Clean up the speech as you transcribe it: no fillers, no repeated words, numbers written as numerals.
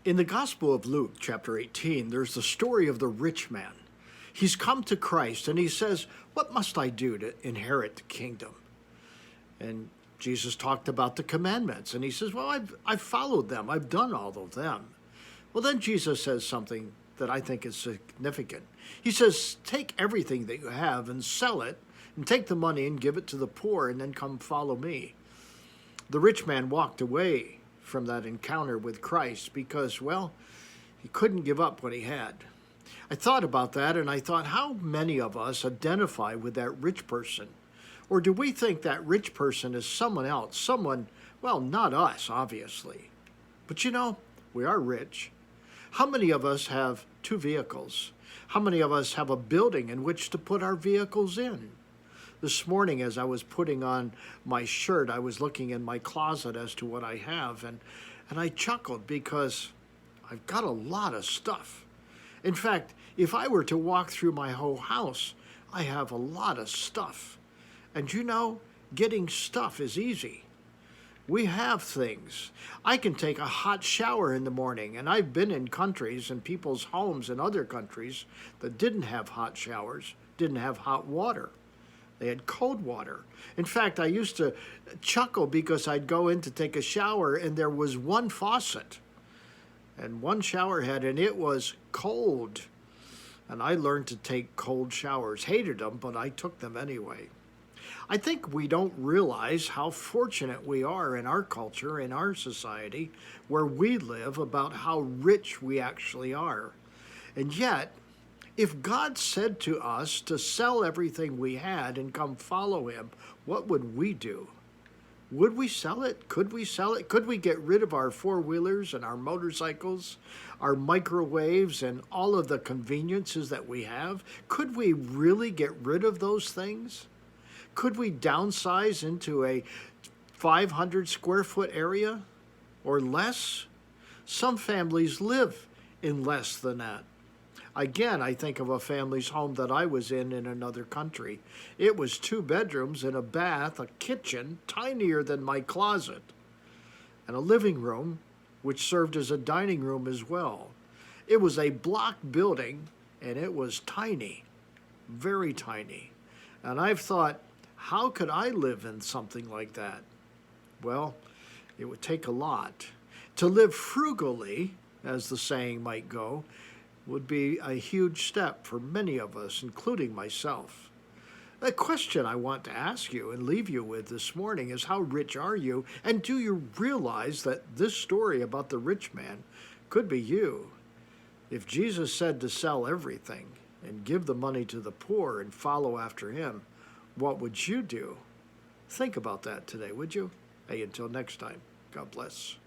In the Gospel of Luke, chapter 18, there's the story of the rich man. He's come to Christ and he says, "What must I do to inherit the kingdom?" And Jesus talked about the commandments and he says, "Well, I've followed them, I've done all of them." Well, then Jesus says something that I think is significant. He says, "Take everything that you have and sell it, and take the money and give it to the poor, and then come follow me." The rich man walked away from that encounter with Christ because, well, he couldn't give up what he had. I thought about that and I thought, how many of us identify with that rich person? Or do we think that rich person is someone else? Someone, well, not us, obviously. But we are rich. How many of us have two vehicles? How many of us have a building in which to put our vehicles in? This morning, as I was putting on my shirt, I was looking in my closet as to what I have, and I chuckled because I've got a lot of stuff. In fact, if I were to walk through my whole house, I have a lot of stuff. And getting stuff is easy. We have things. I can take a hot shower in the morning, and I've been in countries and people's homes in other countries that didn't have hot showers, didn't have hot water. They had cold water. In fact, I used to chuckle because I'd go in to take a shower and there was one faucet and one shower head and it was cold. And I learned to take cold showers. Hated them, but I took them anyway. I think we don't realize how fortunate we are in our culture, in our society, where we live, about how rich we actually are. And yet, if God said to us to sell everything we had and come follow him, what would we do? Would we sell it? Could we sell it? Could we get rid of our four-wheelers and our motorcycles, our microwaves, and all of the conveniences that we have? Could we really get rid of those things? Could we downsize into a 500 square foot area or less? Some families live in less than that. Again, I think of a family's home that I was in another country. It was 2 bedrooms and a bath, a kitchen, tinier than my closet, and a living room, which served as a dining room as well. It was a block building, and it was tiny, very tiny. And I've thought, how could I live in something like that? Well, it would take a lot. To live frugally, as the saying might go, would be a huge step for many of us, including myself. The question I want to ask you and leave you with this morning is, how rich are you? And do you realize that this story about the rich man could be you? If Jesus said to sell everything and give the money to the poor and follow after him, what would you do? Think about that today, would you? Hey, until next time, God bless.